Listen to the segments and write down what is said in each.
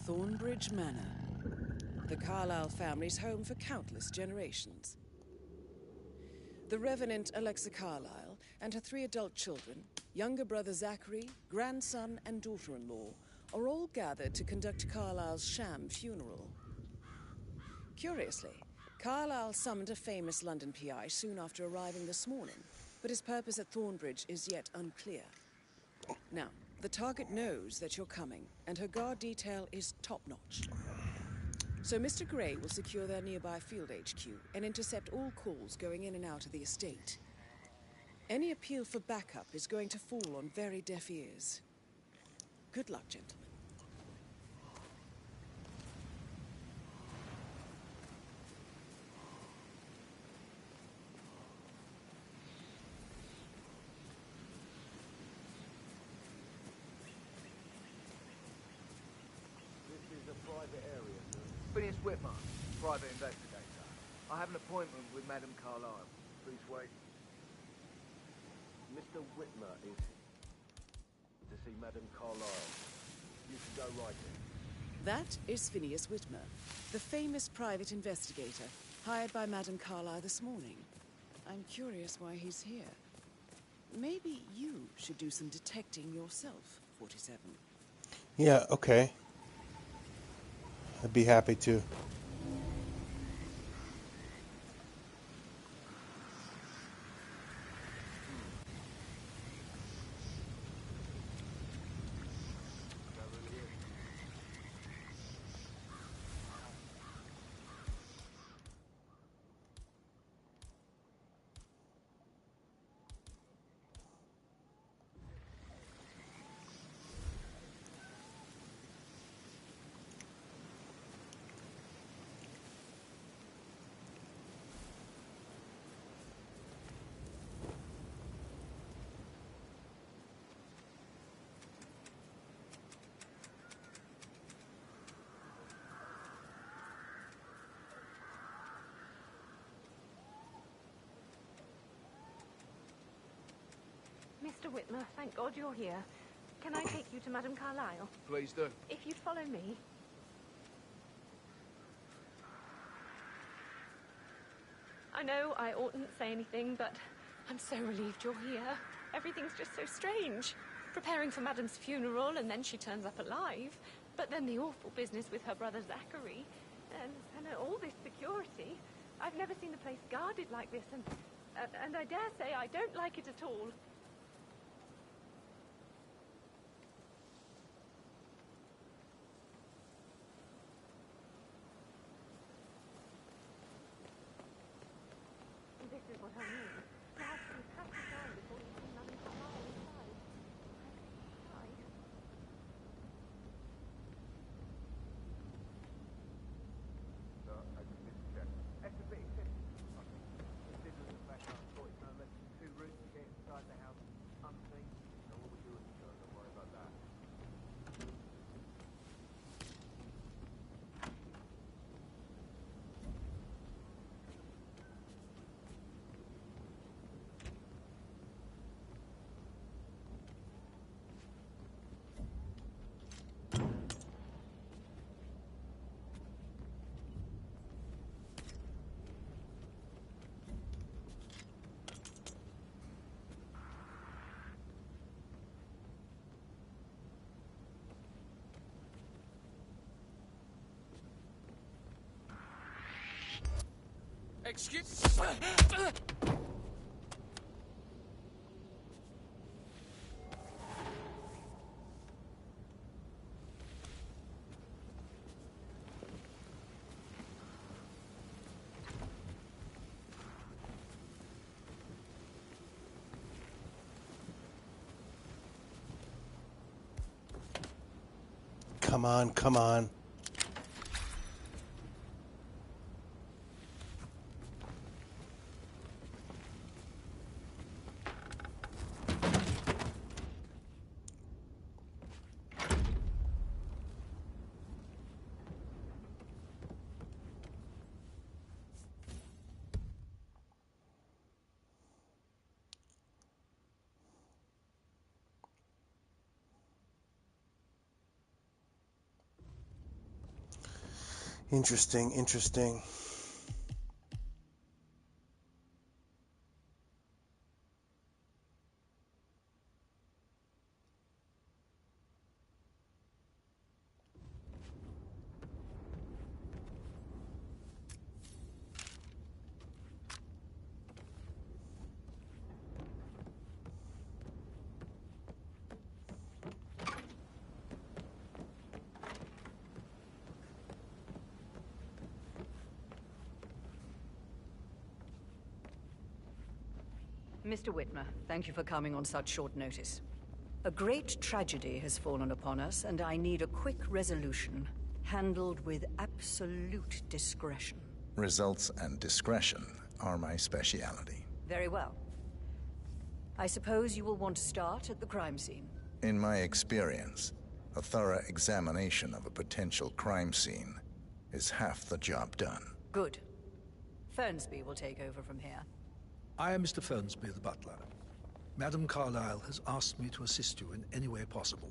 Thornbridge Manor, the Carlyle family's home for countless generations. The Revenant Alexa Carlyle and her 3 adult children, younger brother Zachary, grandson and daughter-in-law, are all gathered to conduct Carlyle's sham funeral. Curiously, Carlyle summoned a famous London PI soon after arriving this morning, but his purpose at Thornbridge is yet unclear. Now, the target knows that you're coming, and her guard detail is top-notch. So Mr. Gray will secure their nearby field HQ and intercept all calls going in and out of the estate. Any appeal for backup is going to fall on very deaf ears. Good luck, gentlemen. This is a private area, sir. Phineas Whitmer, private investigator. I have an appointment with Madame Carlyle. Please wait. Mr. Whitmer is to see Madame Carlyle. You can go right in. That is Phineas Whitmer, the famous private investigator, hired by Madame Carlyle this morning. I'm curious why he's here. Maybe you should do some detecting yourself, 47. Yeah, okay. I'd be happy to. Mr. Whitmer, thank God you're here. Can I take you to Madame Carlyle? Please do. If you'd follow me. I know I oughtn't say anything, but I'm so relieved you're here. Everything's just so strange. Preparing for Madame's funeral, and then she turns up alive. But then the awful business with her brother Zachary. And all this security. I've never seen the place guarded like this, and I dare say I don't like it at all. This is what I mean. Perhaps you have to die before you see Madame Carlyle inside. Inside. So, I can just check. Exhibit accepted. This is a back up. Thought it's no less than 2 routes to get inside the house unseen. So what we do is don't worry about that. Excuse... Come on, come on. Interesting, interesting. Mr. Whitmer, thank you for coming on such short notice. A great tragedy has fallen upon us, and I need a quick resolution, handled with absolute discretion. Results and discretion are my speciality. Very well. I suppose you will want to start at the crime scene. In my experience, a thorough examination of a potential crime scene is half the job done. Good. Fernsby will take over from here. I am Mr. Fernsby, the butler. Madame Carlyle has asked me to assist you in any way possible.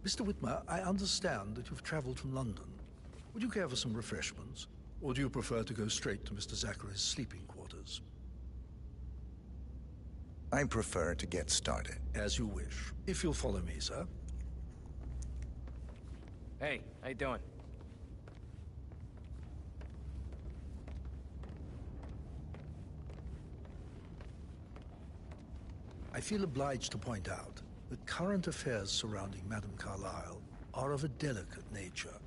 Mr. Whitmer, I understand that you've traveled from London. Would you care for some refreshments? Or do you prefer to go straight to Mr. Zachary's sleeping quarters? I prefer to get started. As you wish. If you'll follow me, sir. Hey, how you doing? I feel obliged to point out that current affairs surrounding Madame Carlyle are of a delicate nature.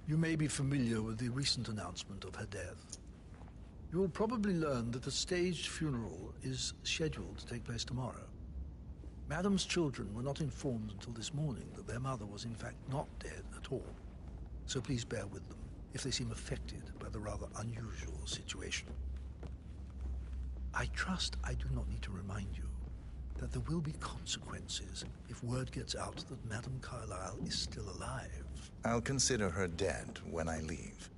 You may be familiar with the recent announcement of her death. You will probably learn that a staged funeral is scheduled to take place tomorrow. Madame's children were not informed until this morning that their mother was in fact not dead at all. So please bear with them if they seem affected by the rather unusual situation. I trust I do not need to remind you that there will be consequences if word gets out that Madame Carlyle is still alive. I'll consider her dead when I leave.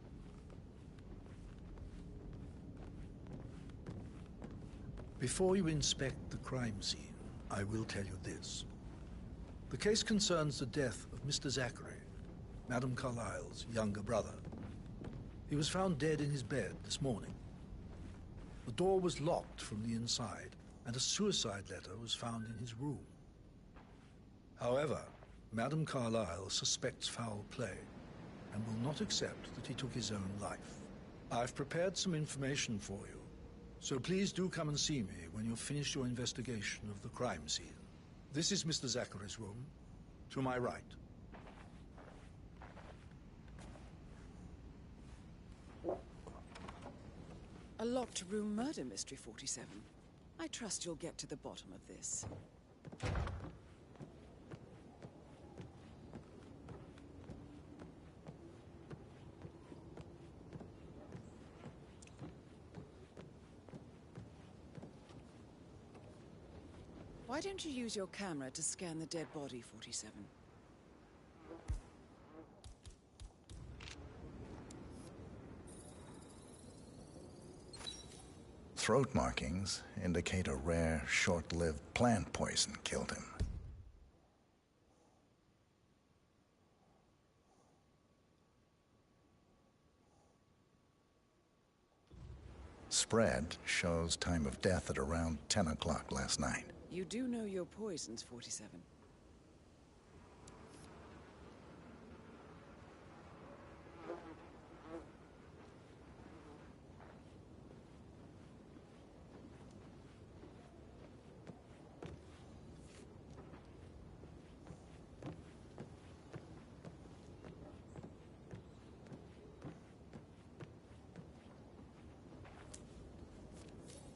Before you inspect the crime scene, I will tell you this. The case concerns the death of Mr. Zachary, Madame Carlyle's younger brother. He was found dead in his bed this morning. The door was locked from the inside, and a suicide letter was found in his room. However, Madame Carlyle suspects foul play and will not accept that he took his own life. I've prepared some information for you, so please do come and see me when you've finished your investigation of the crime scene. This is Mr. Zachary's room, to my right. A locked room murder mystery, 47. I trust you'll get to the bottom of this. Why don't you use your camera to scan the dead body, 47? Throat markings indicate a rare, short-lived plant poison killed him. Spread shows time of death at around 10 o'clock last night. You do know your poisons, 47.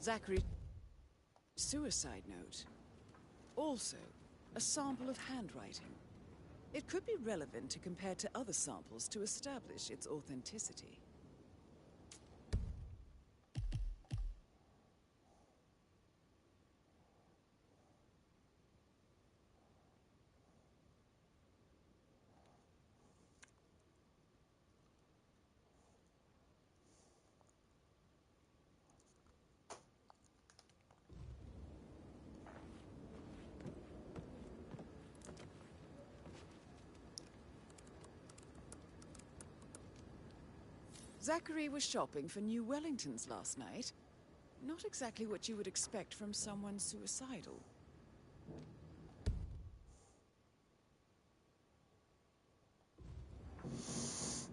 Zachary's suicide note. Also, a sample of handwriting. It could be relevant to compare to other samples to establish its authenticity. Zachary was shopping for new Wellingtons last night. Not exactly what you would expect from someone suicidal.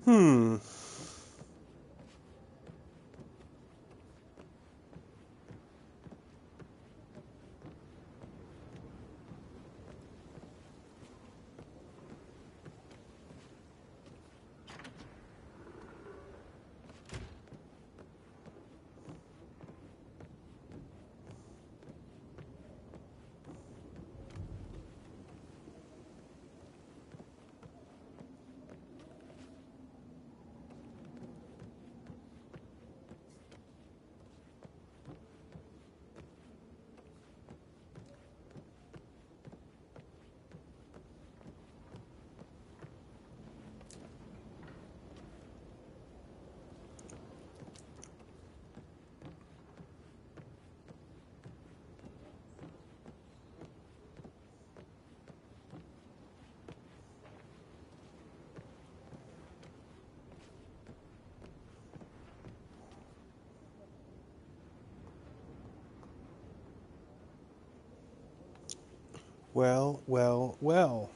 Hmm. Well, well, well.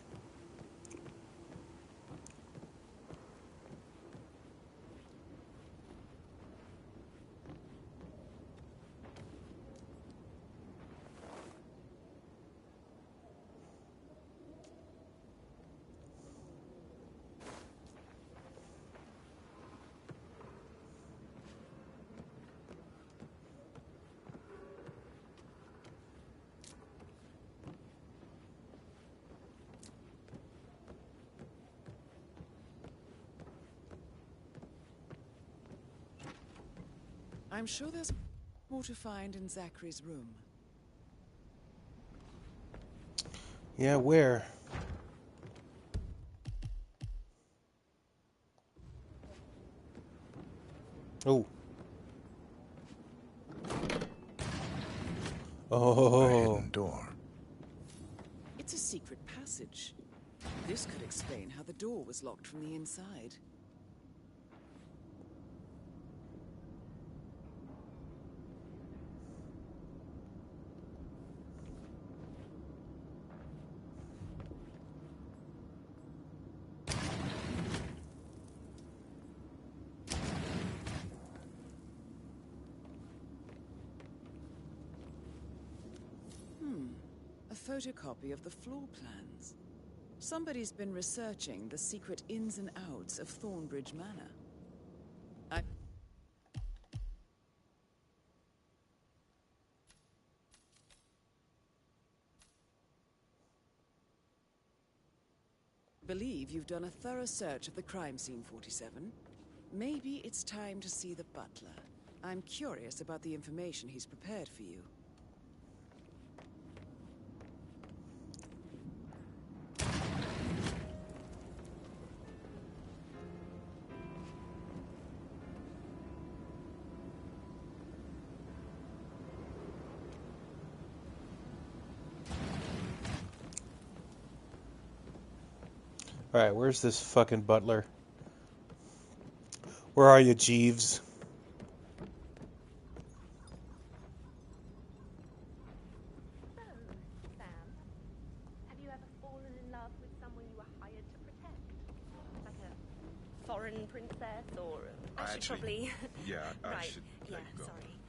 I'm sure there's more to find in Zachary's room. Yeah, where? Oh. A Oh. hidden door. It's a secret passage. This could explain how the door was locked from the inside. A photocopy of the floor plans. Somebody's been researching the secret ins and outs of Thornbridge Manor. I believe you've done a thorough search of the crime scene, 47. Maybe it's time to see the butler. I'm curious about the information he's prepared for you. Alright, where's this fucking butler? Where are you, Jeeves? So, Sam, have you ever fallen in love with someone you were hired to protect? Like a foreign princess or... I should probably... Yeah, I right. should Yeah, let you go. sorry.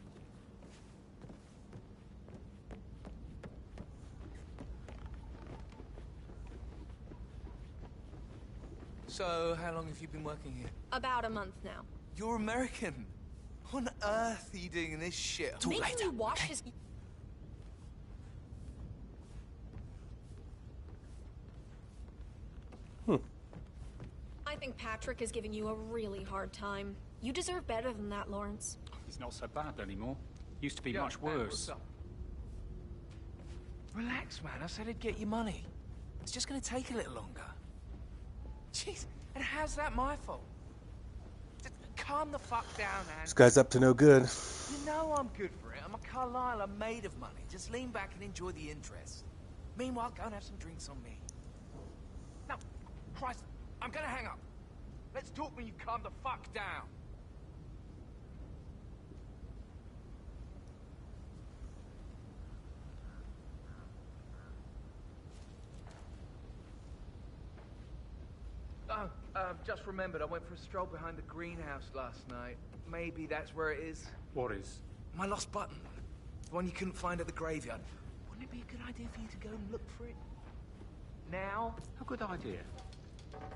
So, how long have you been working here? About a month now. You're American. What on earth are you doing in this shit? Talk Making later. me wash his... I think Patrick is giving you a really hard time. You deserve better than that, Lawrence. He's not so bad anymore. Used to be Yeah, much man, worse. what's up? Relax, man. I said I'd get you money. It's just gonna take a little longer. Jeez, and how's that my fault? Just calm the fuck down, man. This guy's up to no good. You know I'm good for it. I'm a Carlisle. I'm made of money. Just lean back and enjoy the interest. Meanwhile, go and have some drinks on me. No, Christ, I'm gonna hang up. Let's talk when you calm the fuck down. No, just remembered I went for a stroll behind the greenhouse last night. Maybe that's where it is. What is? My lost button. The one you couldn't find at the graveyard. Wouldn't it be a good idea for you to go and look for it? Now? A good idea.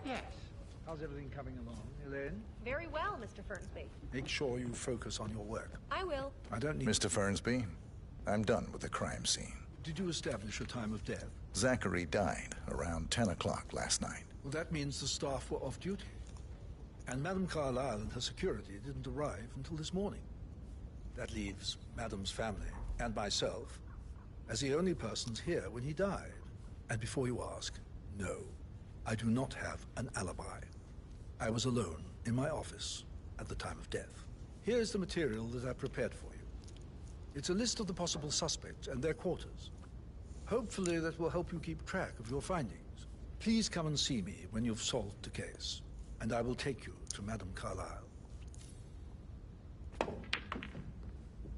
Yes. How's everything coming along, Elaine? Very well, Mr. Fernsby. Make sure you focus on your work. I will. I don't need... Mr. Fernsby, I'm done with the crime scene. Did you establish a time of death? Zachary died around 10 o'clock last night. Well, that means the staff were off duty. And Madame Carlyle and her security didn't arrive until this morning. That leaves Madame's family and myself as the only persons here when he died. And before you ask, no, I do not have an alibi. I was alone in my office at the time of death. Here's the material that I prepared for you. It's a list of the possible suspects and their quarters. Hopefully that will help you keep track of your findings. Please come and see me when you've solved the case, and I will take you to Madame Carlyle.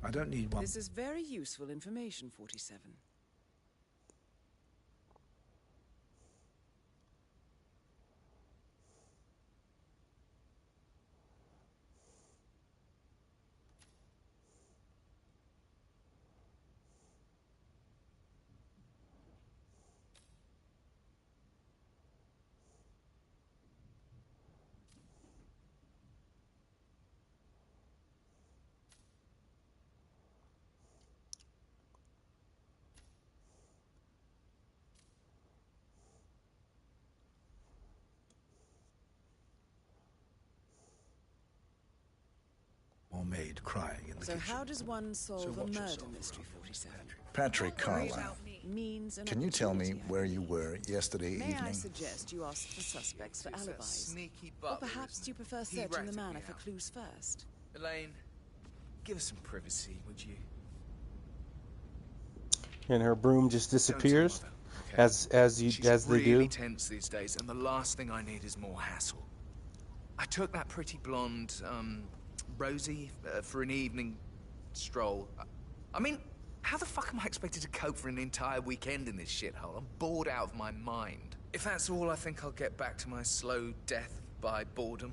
I don't need one. This is very useful information, 47. Or maid crying in the So kitchen. how does one solve a watch murder yourself mystery, around 47? Patrick Carlyle, Means an can you tell me opportunity, I where you believe. were yesterday May I evening? suggest you ask the suspects for It's that alibis? sneaky Or butler, perhaps isn't you it? prefer He searching the ratted manor me for out. clues first? Elaine, give us some privacy, would you? And her broom just disappears, Don't tell Mother, okay? She's as they really do. tense these days, and the last thing I need is more hassle. I took that pretty blonde, Rosie, for an evening stroll. I mean, how the fuck am I expected to cope for an entire weekend in this shithole? I'm bored out of my mind. If that's all, I think I'll get back to my slow death by boredom.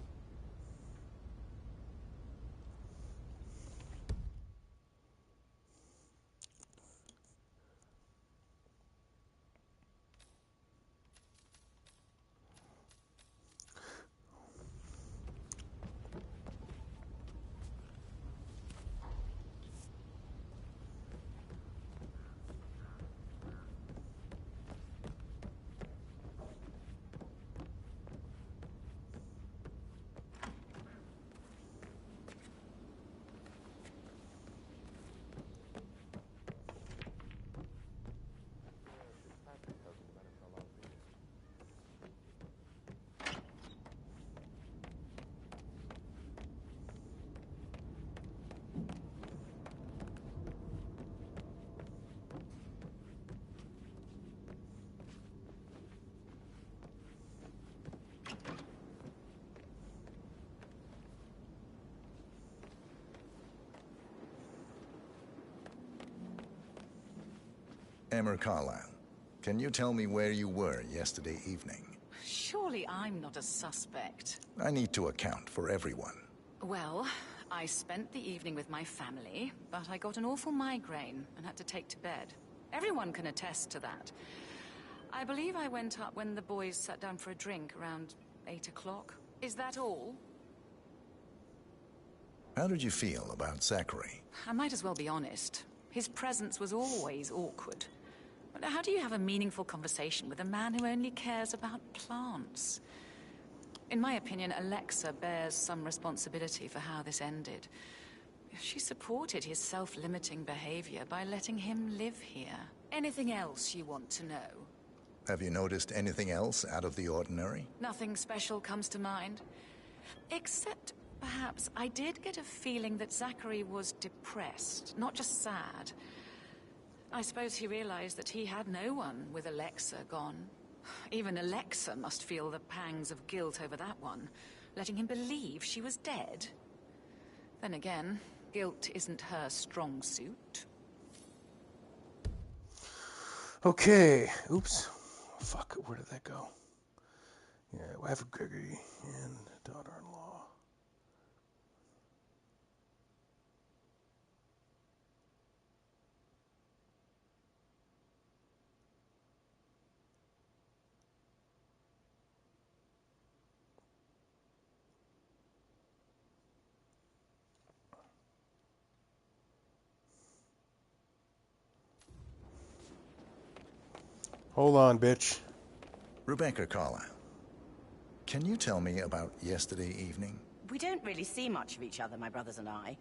Emmer Carlyle, can you tell me where you were yesterday evening? Surely I'm not a suspect. I need to account for everyone. Well, I spent the evening with my family, but I got an awful migraine and had to take to bed. Everyone can attest to that. I believe I went up when the boys sat down for a drink around 8 o'clock. Is that all? How did you feel about Zachary? I might as well be honest. His presence was always awkward. But how do you have a meaningful conversation with a man who only cares about plants? In my opinion, Alexa bears some responsibility for how this ended. She supported his self-limiting behavior by letting him live here. Anything else you want to know? Have you noticed anything else out of the ordinary? Nothing special comes to mind. Except, perhaps, I did get a feeling that Zachary was depressed, not just sad. I suppose he realized that he had no one with Alexa gone. Even Alexa must feel the pangs of guilt over that one, letting him believe she was dead. Then again, guilt isn't her strong suit. Okay. Oops. Fuck. Where did that go? Yeah, wife of Gregory and daughter-in-law. Hold on, bitch. Rebecca Carlyle, can you tell me about yesterday evening? We don't really see much of each other, my brothers and I.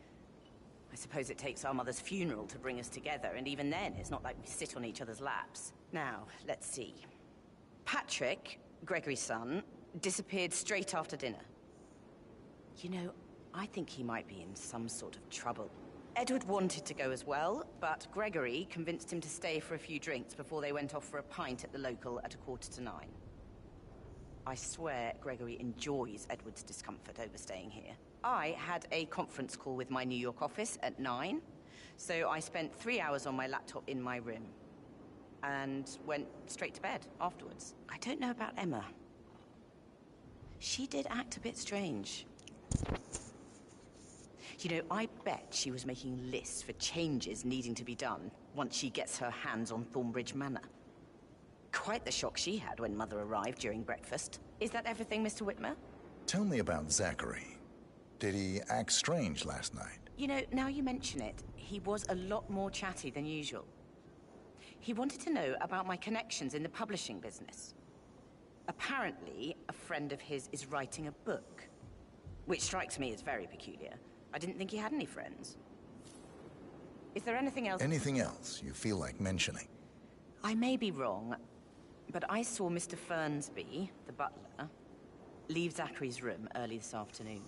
I suppose it takes our mother's funeral to bring us together, and even then, it's not like we sit on each other's laps. Now, let's see. Patrick, Gregory's son, disappeared straight after dinner. You know, I think he might be in some sort of trouble. Edward wanted to go as well, but Gregory convinced him to stay for a few drinks before they went off for a pint at the local at 9:15. I swear Gregory enjoys Edward's discomfort over staying here. I had a conference call with my New York office at 9, so I spent 3 hours on my laptop in my room and went straight to bed afterwards. I don't know about Emma. She did act a bit strange. You know, I bet she was making lists for changes needing to be done once she gets her hands on Thornbridge Manor. Quite the shock she had when Mother arrived during breakfast. Is that everything, Mr. Whitmer? Tell me about Zachary. Did he act strange last night? You know, now you mention it, he was a lot more chatty than usual. He wanted to know about my connections in the publishing business. Apparently, a friend of his is writing a book, which strikes me as very peculiar. I didn't think he had any friends. Is there anything else? Anything else you feel like mentioning? I may be wrong, but I saw Mr. Fernsby, the butler, leave Zachary's room early this afternoon.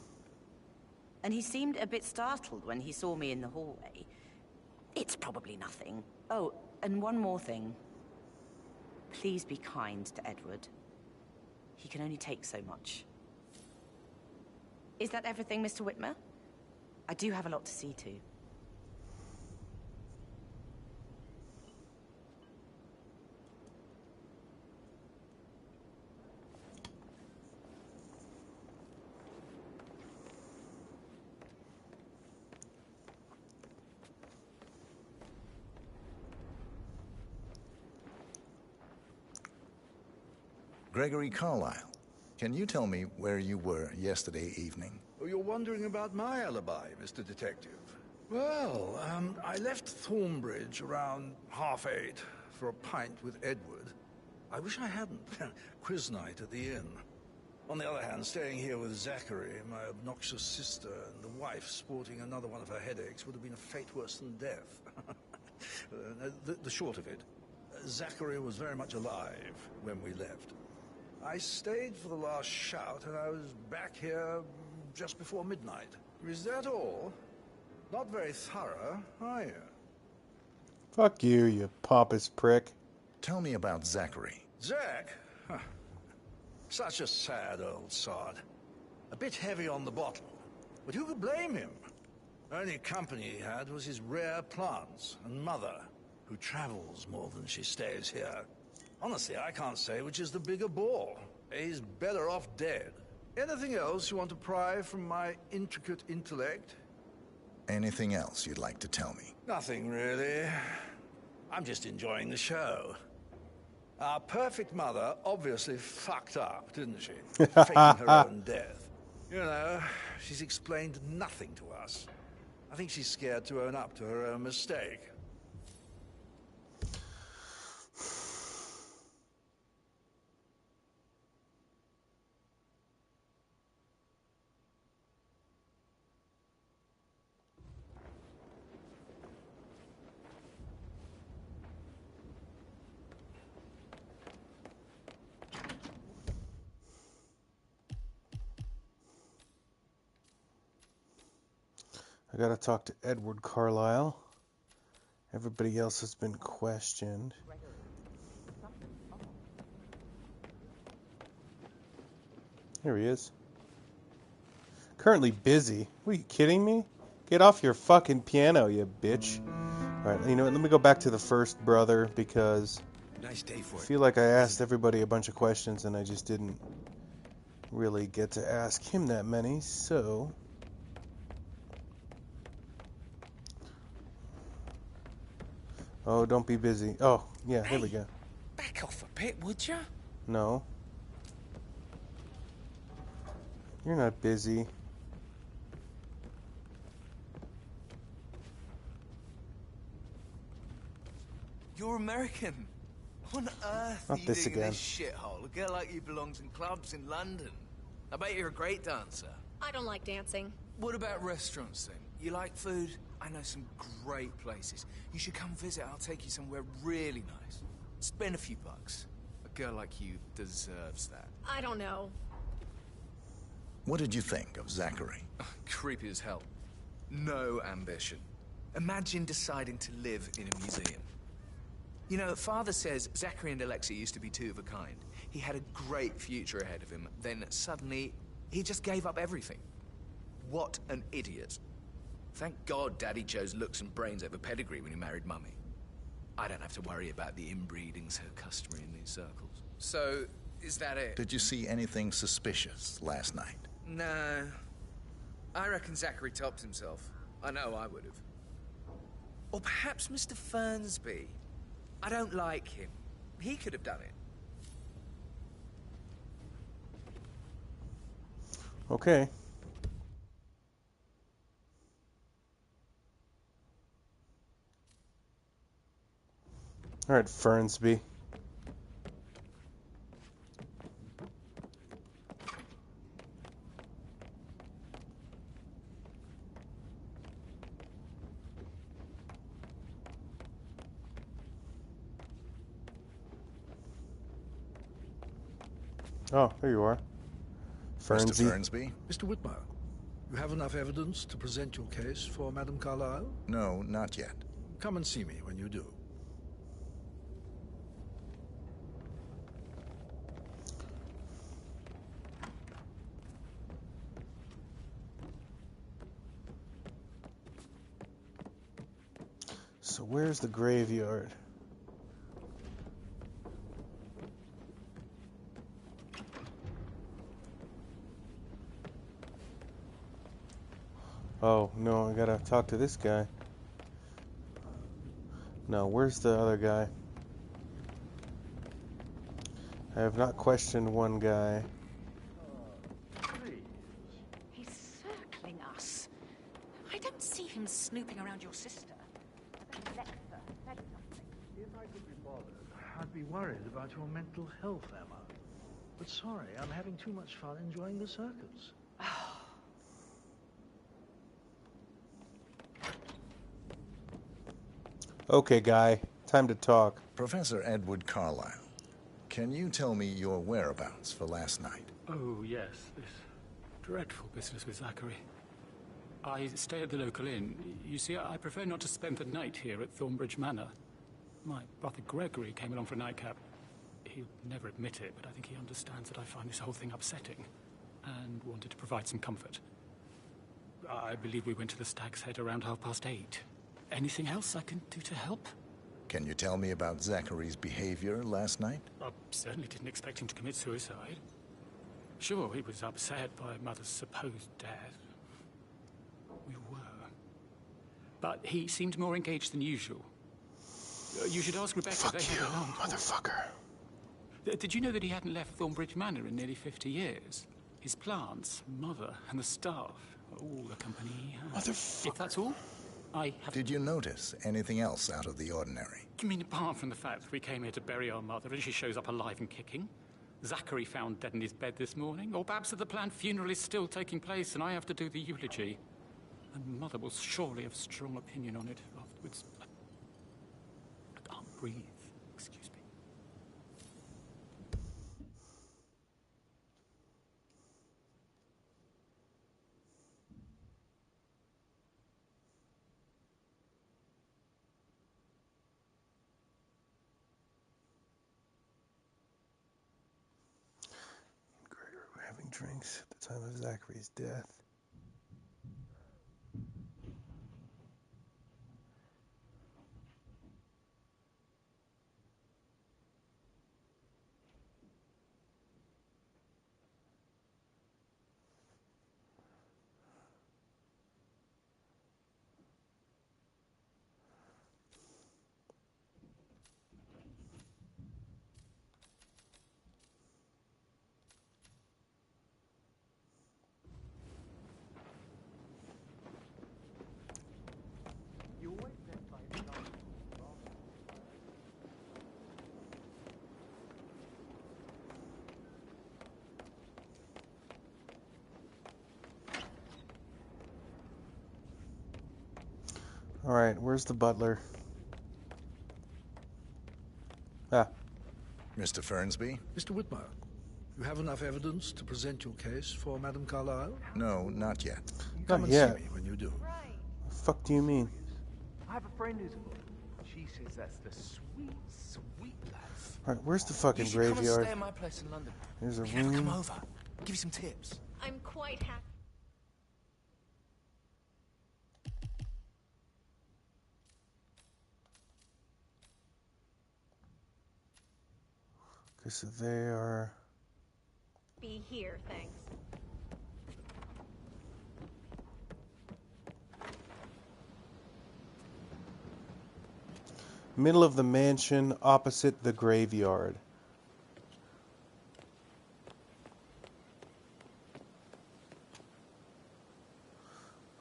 And he seemed a bit startled when he saw me in the hallway. It's probably nothing. Oh, and one more thing. Please be kind to Edward. He can only take so much. Is that everything, Mr. Whitmer? I do have a lot to see to. Gregory Carlyle, can you tell me where you were yesterday evening? Oh, you're wondering about my alibi, Mr. Detective. Well, I left Thornbridge around 8:30 for a pint with Edward. I wish I hadn't. Quiz night at the inn. On the other hand, staying here with Zachary, my obnoxious sister, and the wife sporting another one of her headaches would have been a fate worse than death. The short of it, Zachary was very much alive when we left. I stayed for the last shout, and I was back here just before midnight. Is that all? Not very thorough, are you? Fuck you, you pompous prick. Tell me about Zachary. Zach? Huh. Such a sad old sod. A bit heavy on the bottle, but who could blame him? Only company he had was his rare plants and mother, who travels more than she stays here. Honestly, I can't say which is the bigger bore. He's better off dead. Anything else you want to pry from my intricate intellect? Anything else you'd like to tell me? Nothing, really. I'm just enjoying the show. Our perfect mother obviously fucked up, didn't she? Faking her own death. You know, she's explained nothing to us. I think she's scared to own up to her own mistake. I gotta talk to Edward Carlyle. Everybody else has been questioned. Here he is. Currently busy. What, are you kidding me? Get off your fucking piano, you bitch. Alright, you know what? Let me go back to the first brother because Nice day for I it. feel like I asked everybody a bunch of questions and I just didn't really get to ask him that many, so... Oh, don't be busy. Oh, yeah, there we go. Back off a bit, would ya? No. You're not busy. You're American. What on earth Not are you this doing in again. this shithole? A girl like you belongs in clubs in London. I bet you're a great dancer. I don't like dancing. What about restaurants then? You like food? I know some great places. You should come visit. I'll take you somewhere really nice. Spend a few bucks. A girl like you deserves that. I don't know. What did you think of Zachary? Creepy as hell. No ambition. Imagine deciding to live in a museum. You know, Father says Zachary and Alexia used to be two of a kind. He had a great future ahead of him, then suddenly, he just gave up everything. What an idiot. Thank God Daddy chose looks and brains over pedigree when he married Mummy. I don't have to worry about the inbreeding so customary in these circles. So, is that it? Did you see anything suspicious last night? No. I reckon Zachary topped himself. I know I would have. Or perhaps Mr. Fernsby. I don't like him. He could have done it. Okay. Alright, Fernsby. Oh, there you are. Mr. Fernsby? Mr. Whitmer, you have enough evidence to present your case for Madame Carlyle? No, not yet. Come and see me when you do. So where's the graveyard? Oh, no, I gotta talk to this guy. No, where's the other guy? I have not questioned one guy. He's circling us. I don't see him snooping around your sister. Alexa said something. If I could be bothered, I'd be worried about your mental health, Emma. But sorry, I'm having too much fun enjoying the circus. Okay, guy, time to talk. Professor Edward Carlyle, can you tell me your whereabouts for last night? Oh, yes, this dreadful business with Zachary. I stay at the local inn. You see, I prefer not to spend the night here at Thornbridge Manor. My brother Gregory came along for a nightcap. He'll never admit it, but I think he understands that I find this whole thing upsetting and wanted to provide some comfort. I believe we went to the Stag's Head around 8:30. Anything else I can do to help? Can you tell me about Zachary's behavior last night? I certainly didn't expect him to commit suicide. Sure, he was upset by Mother's supposed death. We were. But he seemed more engaged than usual. You should ask Rebecca. Fuck they you, had a long talk. motherfucker. Did you know that he hadn't left Thornbridge Manor in nearly 50 years? His plants, Mother, and the staff are all the company he had. Motherfucker. If that's all, I have... Did you notice anything else out of the ordinary? You mean apart from the fact that we came here to bury our mother and she shows up alive and kicking? Zachary found dead in his bed this morning? Or perhaps that the planned funeral is still taking place and I have to do the eulogy? And Mother will surely have a strong opinion on it afterwards. I can't breathe. Excuse me. Gregory were having drinks at the time of Zachary's death. Alright, where's the butler? Ah. Mr. Fernsby? Mr. Whitmer, you have enough evidence to present your case for Madame Carlyle? No, not yet. Come Not and yet. see me when you do. The fuck do you mean? I have a friend who's a lawyer. She says that's the sweet, sweet life. Alright, where's the You fucking should come and graveyard? stay at my place in London. There's a You never come room. over. Give you some tips. I'm quite happy. Okay, so they are... Be here, thanks. Middle of the mansion, opposite the graveyard.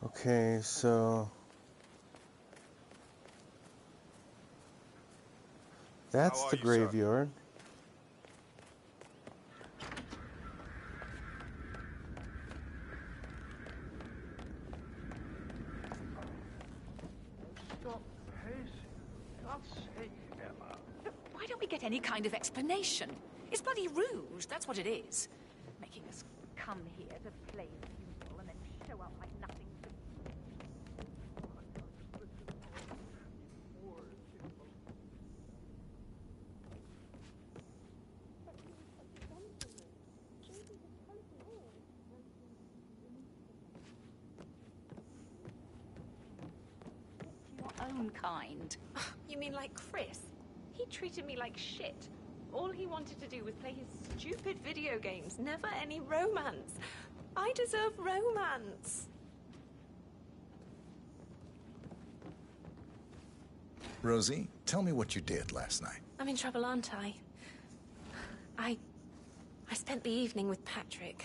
Okay, so... That's the graveyard. Stop pacing. God's sake, Emma. Why don't we get any kind of explanation? It's bloody rouge, that's what it is. Making us come here to play the funeral and then show up like nothing. Your own kind. You mean like Chris? He treated me like shit. All he wanted to do was play his stupid video games, never any romance. I deserve romance. Rosie, tell me what you did last night. I'm in trouble, aren't I? I spent the evening with Patrick.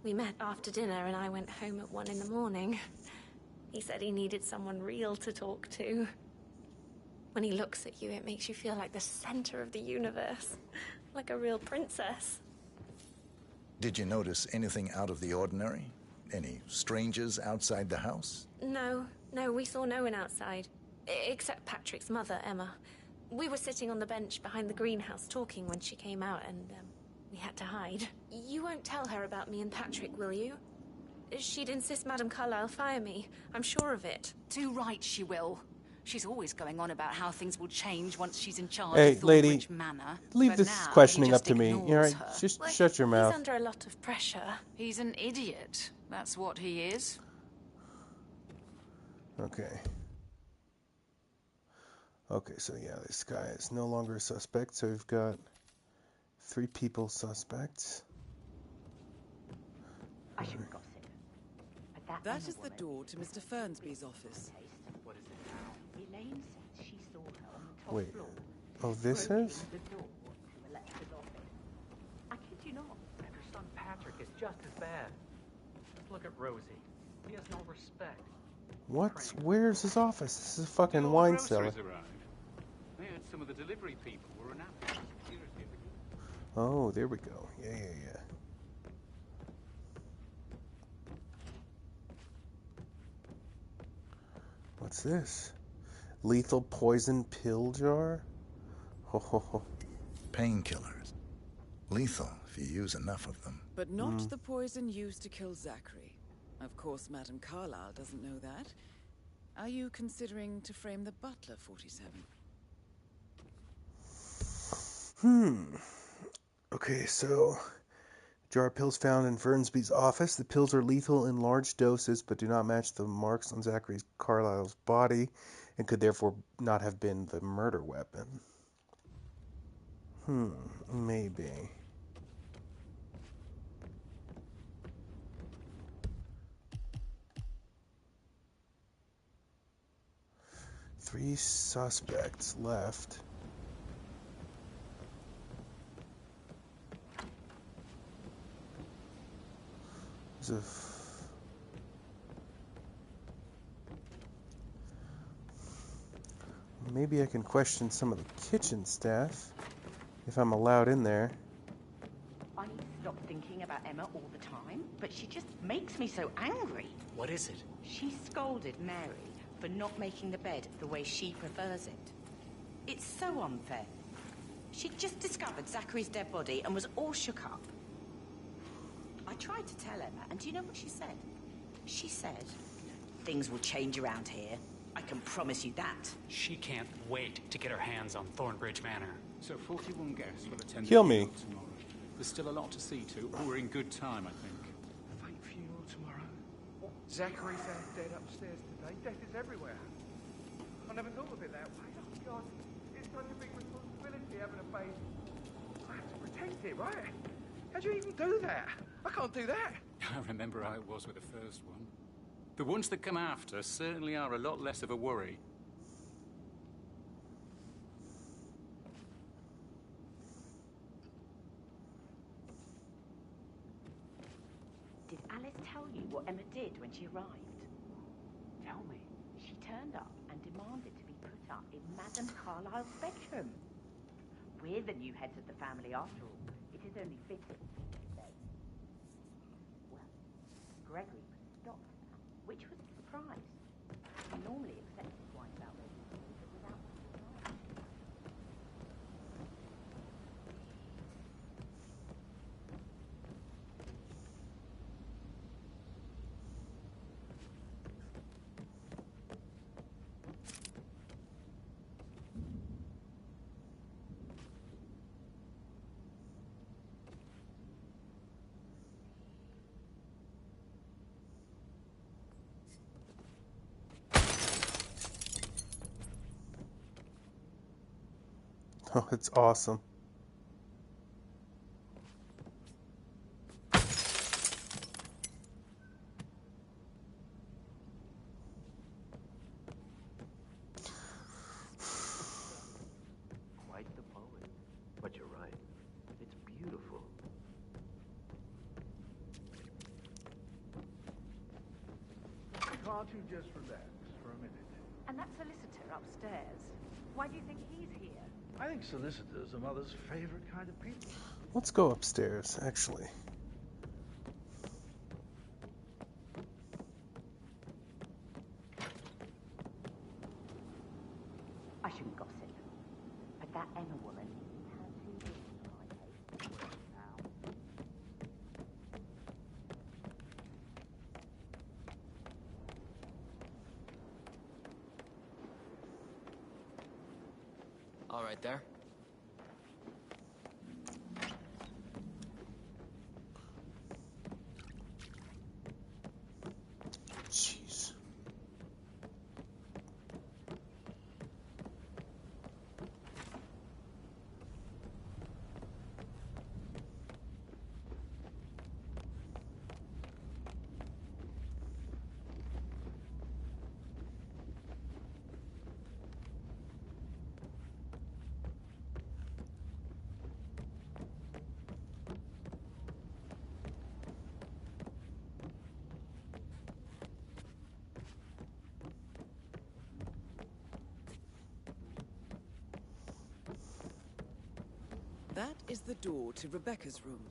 We met after dinner and I went home at 1 in the morning. He said he needed someone real to talk to. When he looks at you, it makes you feel like the center of the universe. Like a real princess. Did you notice anything out of the ordinary? Any strangers outside the house? No, we saw no one outside. Except Patrick's mother, Emma. We were sitting on the bench behind the greenhouse talking when she came out and we had to hide. You won't tell her about me and Patrick, will you? She'd insist Madame Carlyle fire me. I'm sure of it. Too right she will. She's always going on about how things will change once she's in charge Hey, of lady, Thornbridge Manor. leave But this now questioning he up just to me. You ignores alright? her. Just Well, shut your mouth. He's under a lot of pressure. He's an idiot. That's what he is. Okay. Okay, so yeah, this guy is no longer a suspect, so we've got 3 people suspects. I shouldn't gossip. But That is the door to Mr. Fernsby's office. What is it now? Elaine says she saw her on the top Wait. floor. Oh, this broke is? in the door to Alexa's office. I kid you not. And her son Patrick is just as bad. Just look at Rosie. He has no respect. What? Where's his office? This is a fucking All wine the cellar. groceries arrived. I heard some of the delivery people were unhappy with security. Oh, there we go. Yeah. What's this? Lethal poison pill jar? Ho ho ho. Painkillers. Lethal if you use enough of them. But not the poison used to kill Zachary. Of course, Madame Carlyle doesn't know that. Are you considering to frame the butler, 47? Okay, so jar of pills found in Fernsby's office. The pills are lethal in large doses, but do not match the marks on Zachary Carlyle's body, and could therefore not have been the murder weapon. Maybe. Three suspects left. Maybe I can question some of the kitchen staff, if I'm allowed in there. I need to stop thinking about Emma all the time, but she just makes me so angry. What is it? She scolded Mary for not making the bed the way she prefers it. It's so unfair. She'd just discovered Zachary's dead body and was all shook up. I tried to tell Emma, and do you know what she said? She said, things will change around here. I can promise you that. She can't wait to get her hands on Thornbridge Manor. So 41 guests will attend Kill the me. funeral tomorrow. There's still a lot to see to. We're in good time, I think. A fake funeral tomorrow? What? Zachary found dead upstairs today. Death is everywhere. I never thought of it that way. Oh, God. It's such a big responsibility having a baby. I have to protect it, right? How'd you even do that? I can't do that. I remember how it was with the first one. The ones that come after certainly are a lot less of a worry. Did Alice tell you what Emma did when she arrived? Tell me. She turned up and demanded to be put up in Madame Carlyle's bedroom. We're the new heads of the family after all. It is only fitting, she said. Well, Gregory put a stop to that, which was a surprise. He normally accepts his wife's outrageous news, but without much surprise. Oh, it's awesome. Quite the poem. But you're right. It's beautiful. Can't you just relax for a minute? And that solicitor upstairs, why do you think he's here? I think solicitors are Mother's favorite kind of people. Let's go upstairs, actually. I shouldn't gossip, but that Emma woman has too good to hide, eh? Now. All right there. Jeez. That is the door to Rebecca's room.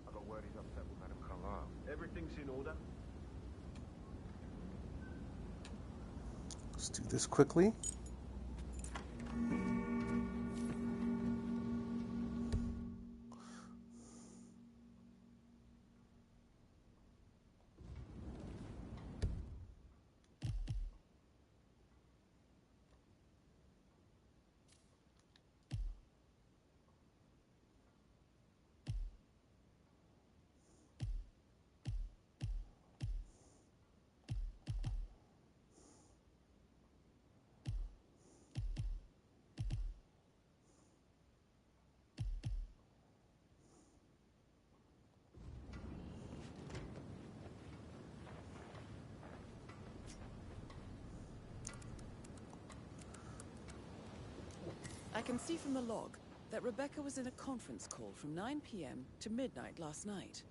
I got word he's upset with Madame Carlyle. Everything's in order. Let's do this quickly. I can see from the log that Rebecca was in a conference call from 9 p.m. to midnight last night.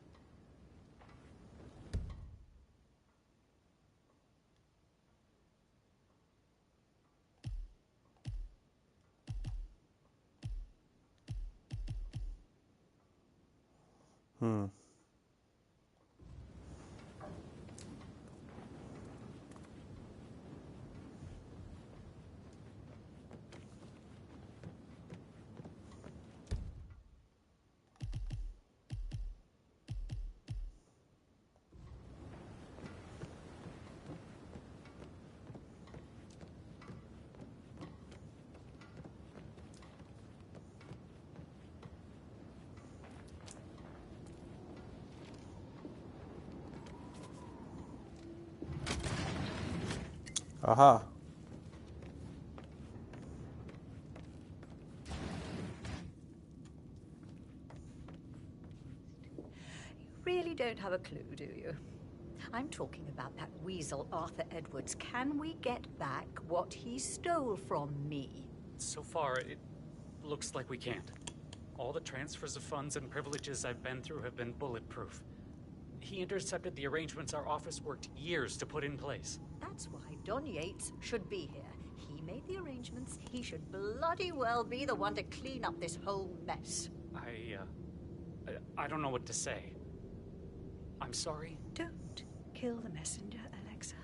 Aha. Really don't have a clue, do you? I'm talking about that weasel Arthur Edwards. Can we get back what he stole from me? So far, it looks like we can't. All the transfers of funds and privileges I've been through have been bulletproof. He intercepted the arrangements our office worked years to put in place. That's why Don Yates should be here. He made the arrangements. He should bloody well be the one to clean up this whole mess. I don't know what to say. I'm sorry. Don't kill the messenger, Alexa.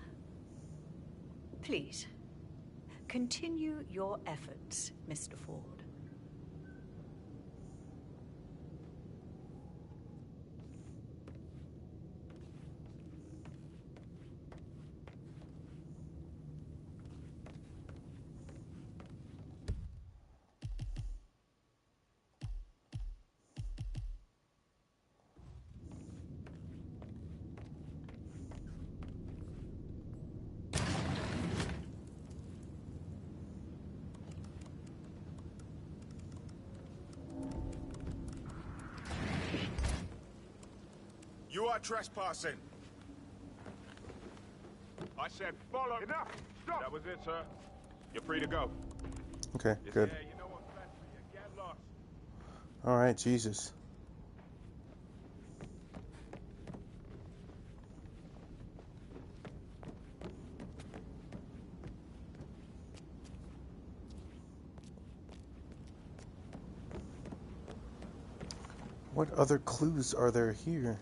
Please, continue your efforts, Mr. Ford. You are trespassing. I said follow. Enough! Stop! That was it, sir. You're free to go. Okay, good. Yeah, you know what's best for you. Get lost. All right, Jesus. What other clues are there here?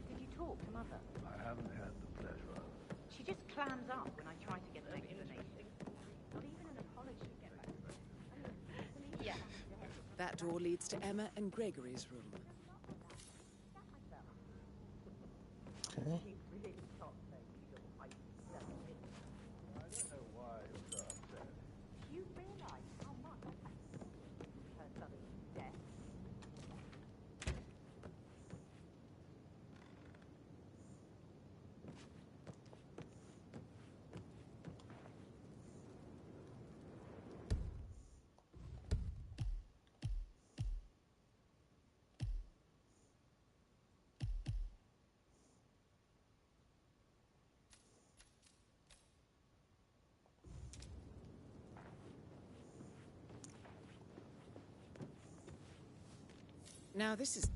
Did you talk to Mother? I haven't had the pleasure. She just clams up when I try to get an explanation. Not even an apology to get back to her. Yeah. That door leads to Emma and Gregory's room. Okay. You realise how much her sudden death. Now this is...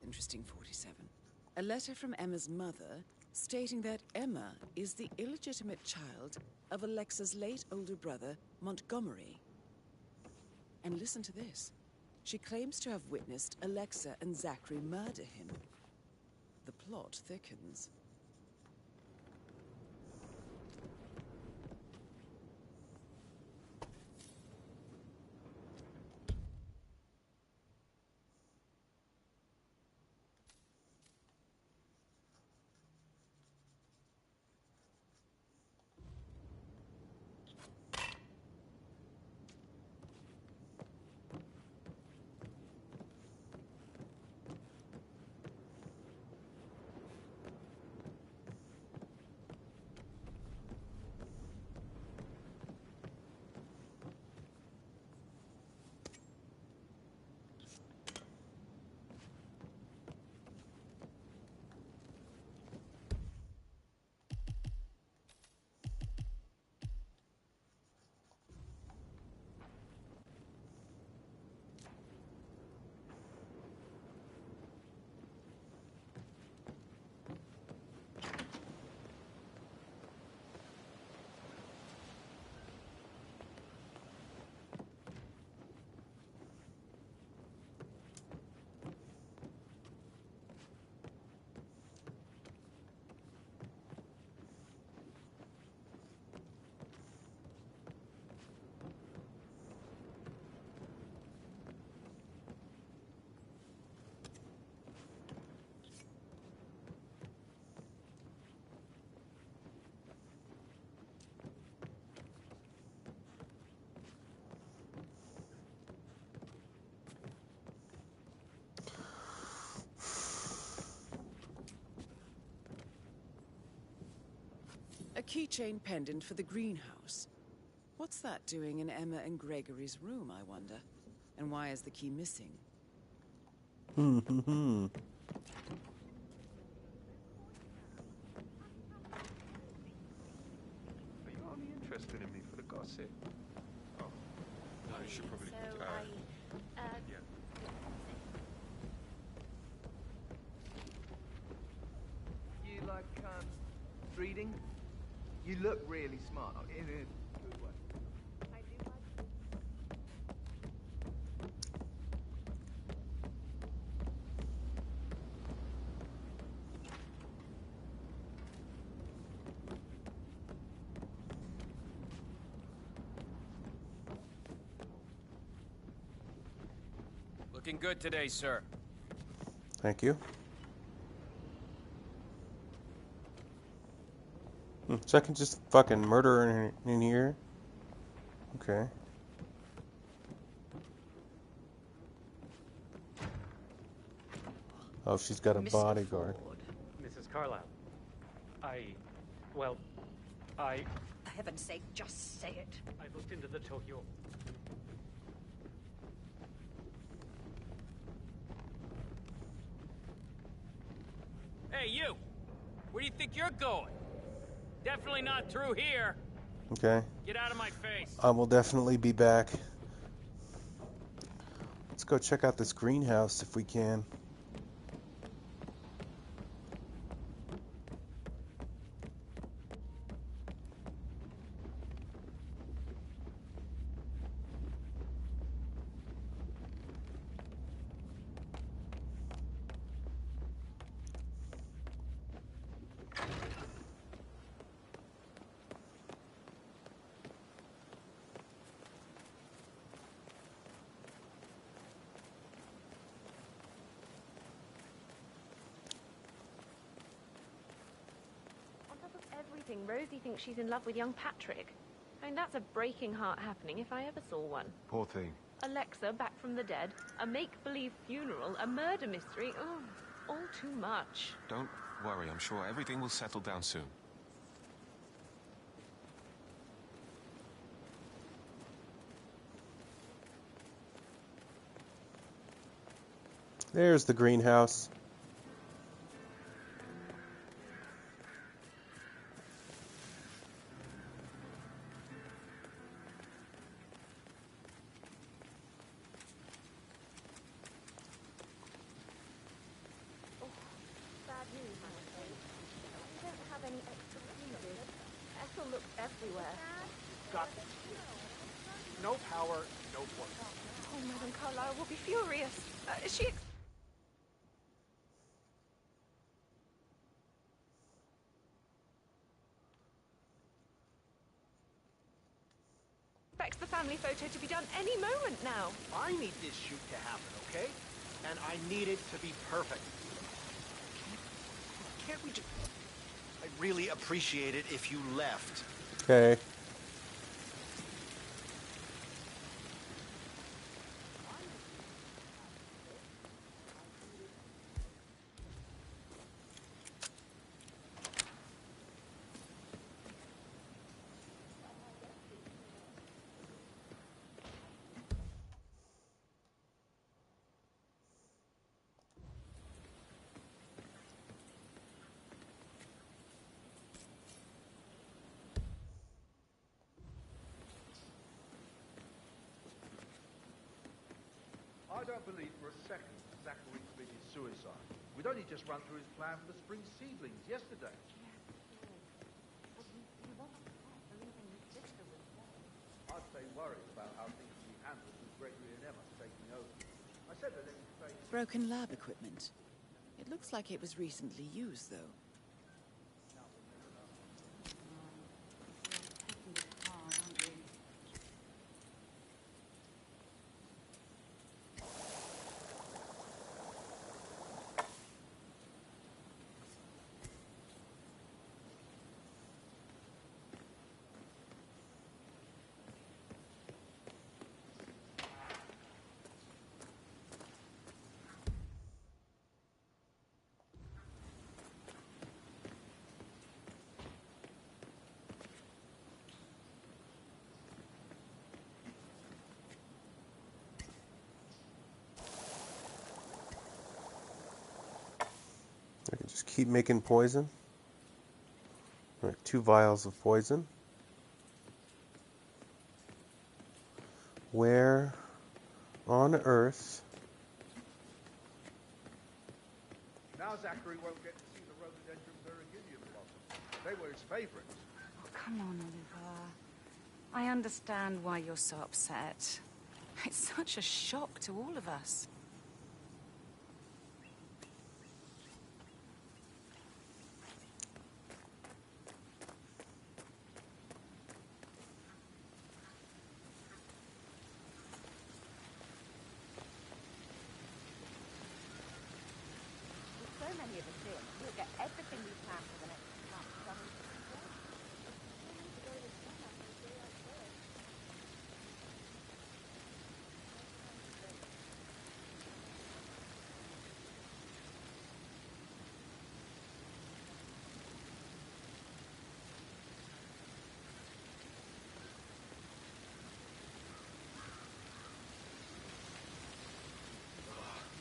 Interesting 47. A letter from Emma's mother stating that Emma is the illegitimate child of Alexa's late older brother, Montgomery. And listen to this. She claims to have witnessed Alexa and Zachary murder him. The plot thickens. keychain pendant for the greenhouse. What's that doing in Emma and Gregory's room, I wonder? And why is the key missing? Are you only interested in me for the gossip? Oh, I should probably... yeah. You like, reading? You look really smart, in a good way. I do Looking good today, sir. Thank you. So I can just fucking murder her in here? Okay. Oh, she's got a Mr. bodyguard. Ford. Mrs. Carlyle, well, For heaven's sake, just say it. I looked into the Tokyo. Hey, you! Where do you think you're going? Definitely not through here. Okay. Get out of my face. I will definitely be back. Let's go check out this greenhouse if we can. Everything. Rosie thinks she's in love with young Patrick. I mean, that's a breaking heart happening if I ever saw one. Poor thing. Alexa back from the dead, a make-believe funeral, a murder mystery. Oh, all too much. Don't worry, I'm sure everything will settle down soon. There's the greenhouse. Bad news, I'm afraid. We don't have any extra fuses. Ethel looked everywhere. Got no power, no work. Oh, Madame Carlyle will be furious. She expects the family photo to be done any moment now. I need this shoot to happen, okay? And I need it to be perfect. Can't we just... I'd really appreciate it if you left. Okay. I don't believe for a second Zachary committed suicide. We'd only just run through his plan for the spring seedlings yesterday. I'd stay worried about how things will be handled with Gregory and Emma taking over. I said that let me stay... Broken lab equipment. It looks like it was recently used, though. I can just keep making poison. All right, 2 vials of poison. Where on earth? Now Zachary won't get to see the rhododendron Virginian blossoms. They were his favorites. Oh, come on, Oliver. I understand why you're so upset. It's such a shock to all of us. With so many of us in, we'll get everything we plan for the next month done.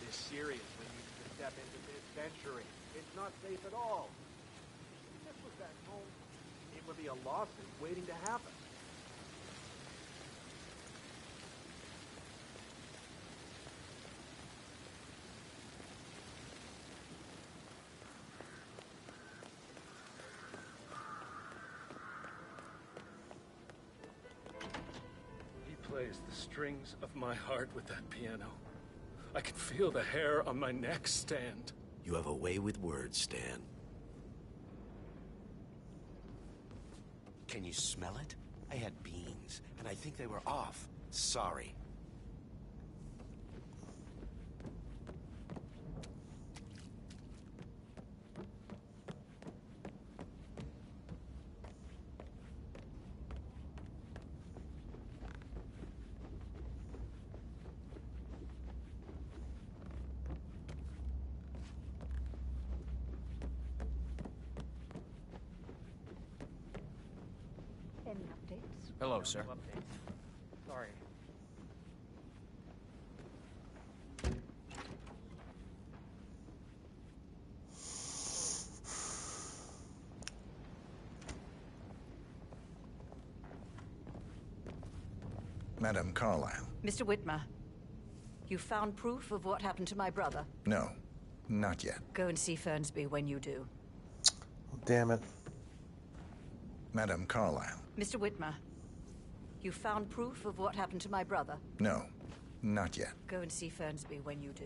This serious when you step into mid-century. It's not safe at all. If this was at home, it would be a lawsuit waiting to happen. He plays the strings of my heart with that piano. I can feel the hair on my neck stand. You have a way with words, Stan. Can you smell it? I had beans, and I think they were off. Sorry. Any updates? Hello, sir. Sorry. Madame Carlyle. Mr. Whitmer, you found proof of what happened to my brother? No, not yet. Go and see Fernsby when you do. Damn it. Madame Carlyle. Mr. Whitmer, you found proof of what happened to my brother? No, not yet. Go and see Fernsby when you do.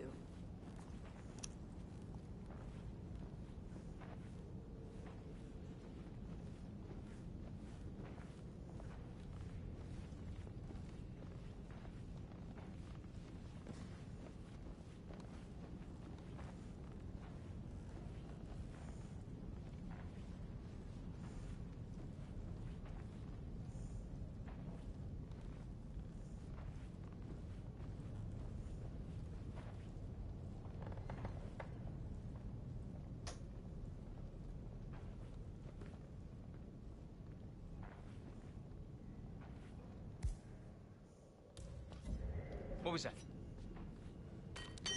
What was that?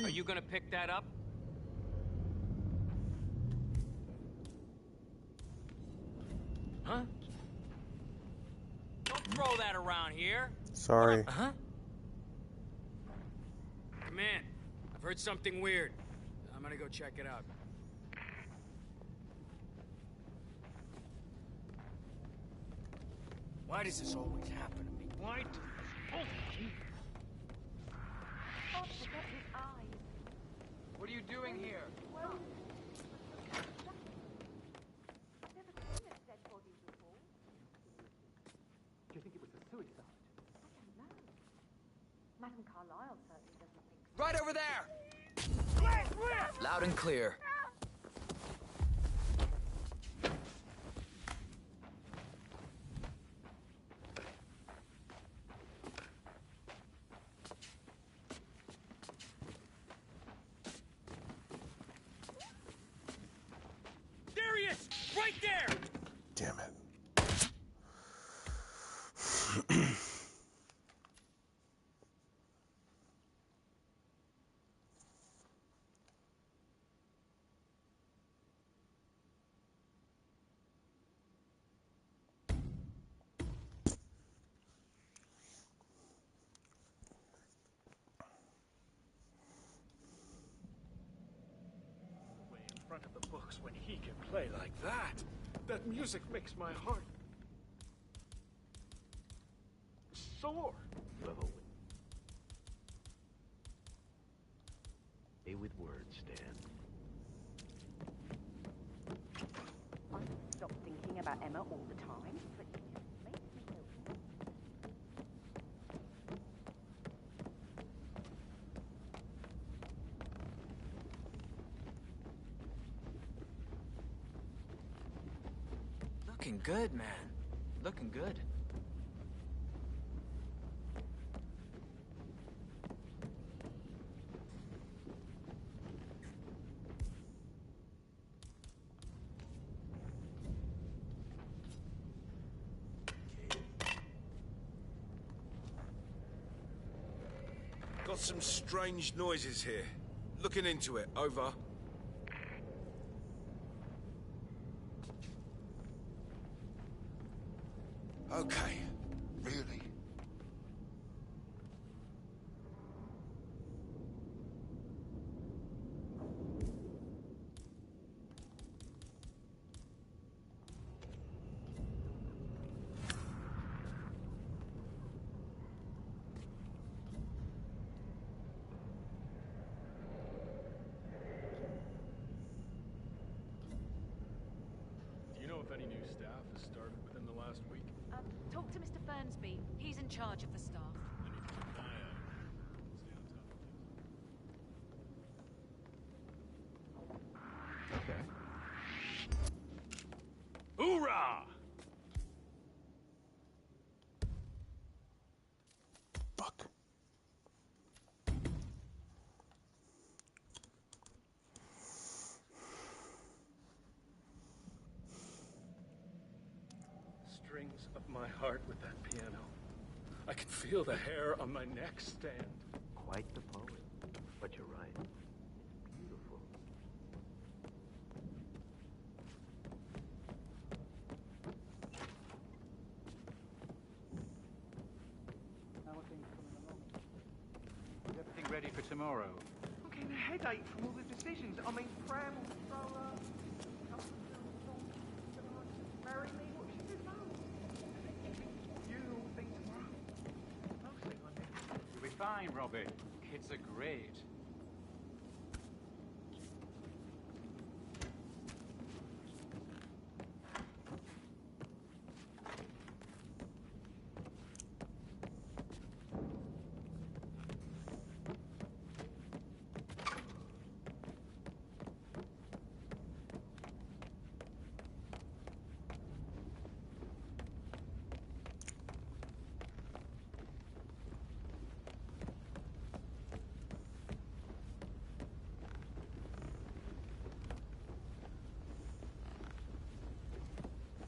Are you gonna pick that up? Huh? Don't throw that around here. Sorry. Huh? Come in. I've heard something weird. I'm gonna go check it out. Why does this always happen to me? Why? Oh, gee. Oh, forget his eyes. What are you doing here? Well, never seen a dead body before. Do you think it was a suicide? I don't know. Madame Carlyle certainly doesn't think so. Right over there! Loud and clear. There he is! Right there! Damn it. front of the books when he can play like that. That music makes my heart soar. You have a way with words, Dan. I stop thinking about Emma all the time, but it makes me feel... Looking good, man. Looking good. Got some strange noises here. Looking into it. Over. Okay. Really? Do you know if any new staff has started within the last week? Talk to Mr. Fernsby. He's in charge of the staff. Hoorah! Fuck. Strings of my heart with that piano. I can feel the hair on my neck stand. Quite the poet. But you're right. It's beautiful. How are things coming along? Is everything ready for tomorrow? I'm getting a headache from all the decisions. I mean, Fran will throw her. Marry me? What should we do? You all think tomorrow? Mostly on it. You'll be fine, Robbie. Kids are great.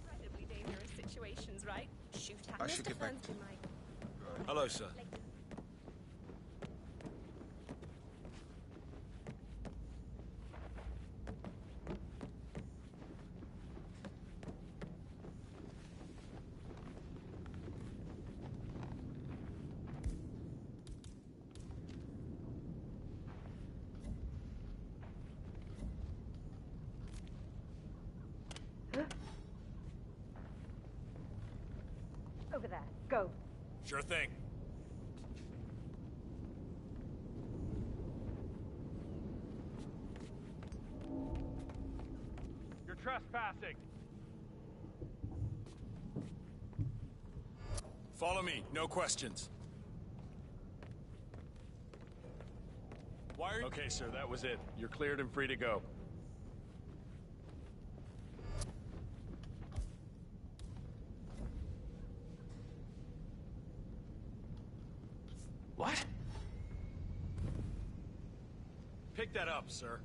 Incredibly dangerous situations, right? Shoot at I Mr. should get back Fernsby, my... Hello, sir. Over there. Go. Sure thing. You're trespassing. Follow me. No questions. Why are you... Okay, sir, that was it. You're cleared and free to go. What? Pick that up, sir.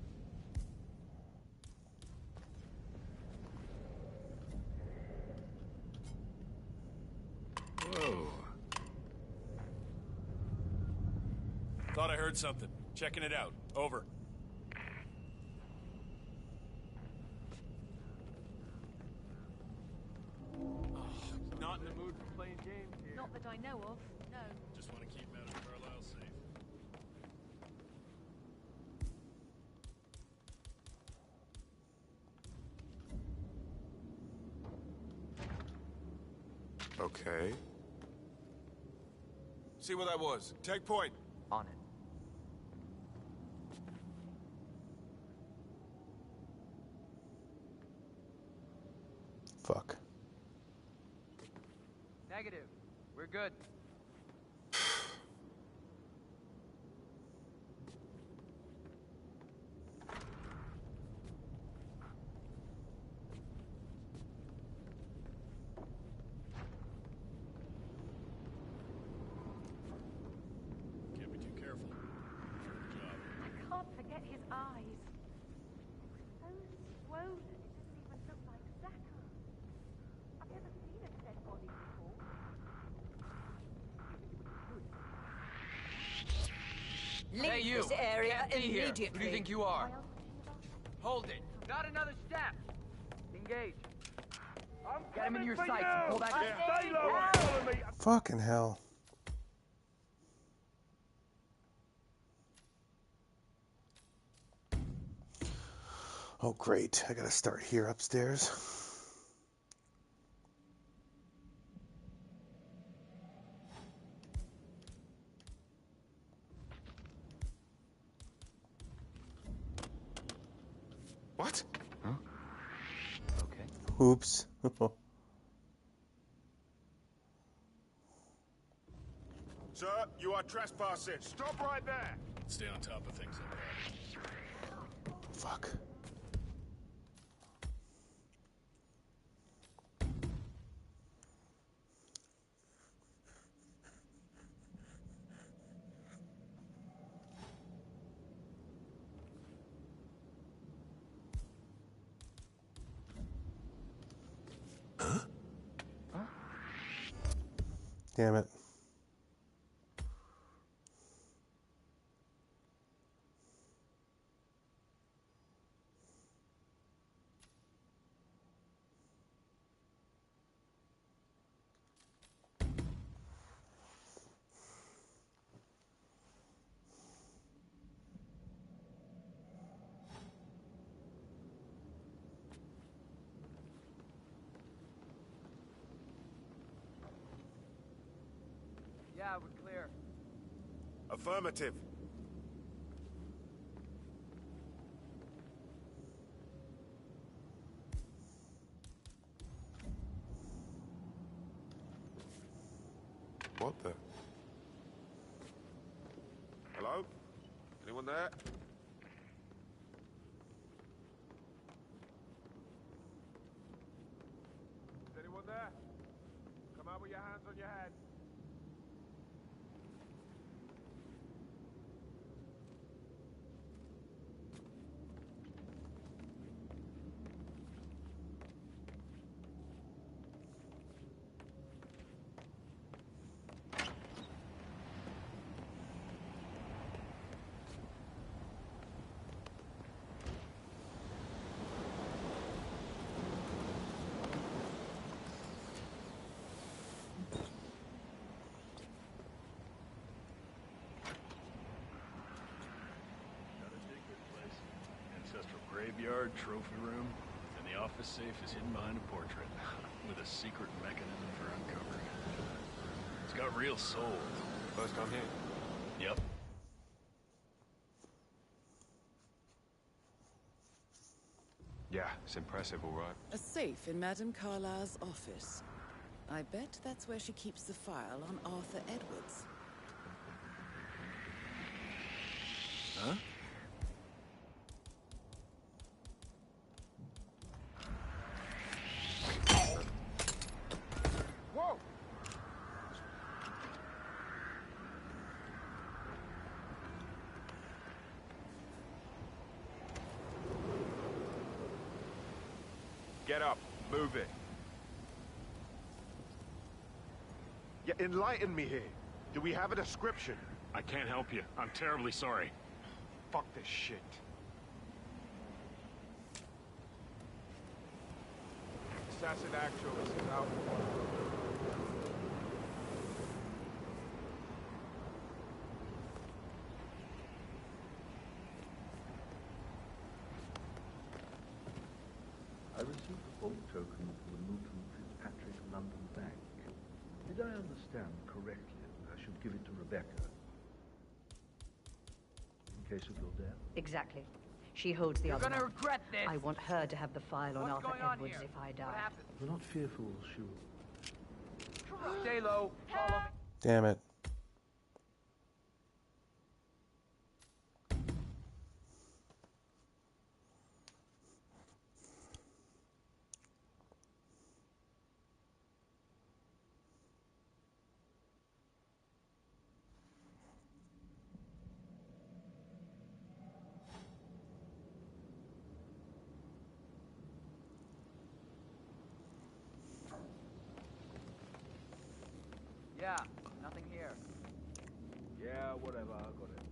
Whoa. Thought I heard something. Checking it out. Over. Not in the mood for playing games here. Not that I know of, no. Just want to keep Madam Carlisle safe. Okay. See what that was. Take point. On it. Fuck. Negative. We're good. Can't be too careful. I can't forget his eyes. So swollen, it doesn't even look like Zachary. I've never seen a dead body before. Leave this area immediately. Who do you think you are? Hold it. Not another step. Engage. Get him in your sights and pull back. Stay low and follow me. Fucking hell. Oh, great. I gotta start here upstairs. What? Huh? Okay. Oops. Sir, you are trespassing. Stop right there. Stay on top of things like that. Fuck. Damn it. Yeah, we're clear. Affirmative. What the? Hello? Anyone there? Is anyone there? Come out with your hands on your head. Graveyard, trophy room, and the office safe is hidden behind a portrait with a secret mechanism for uncovering it. It's got real soul. First time here? Yep. Yeah, it's impressive, all right. A safe in Madame Carlyle's office. I bet that's where she keeps the file on Arthur Edwards. Huh? Whoa! Get up. Move it. Yeah, enlighten me here. Do we have a description? I can't help you. I'm terribly sorry. Fuck this shit. Assassin Actual, this is out. I received a vault token for the Milton Fitzpatrick London Bank. Did I understand correctly that I should give it to Rebecca? In case of your death? Exactly. She holds the You're other gonna one. regret this! I want her to have the file on What's Arthur going on Edwards here? if I die. What happened? We're not fearful, sure. Stay low. Follow me. Damn it. Yeah, nothing here. Yeah, whatever, I got it.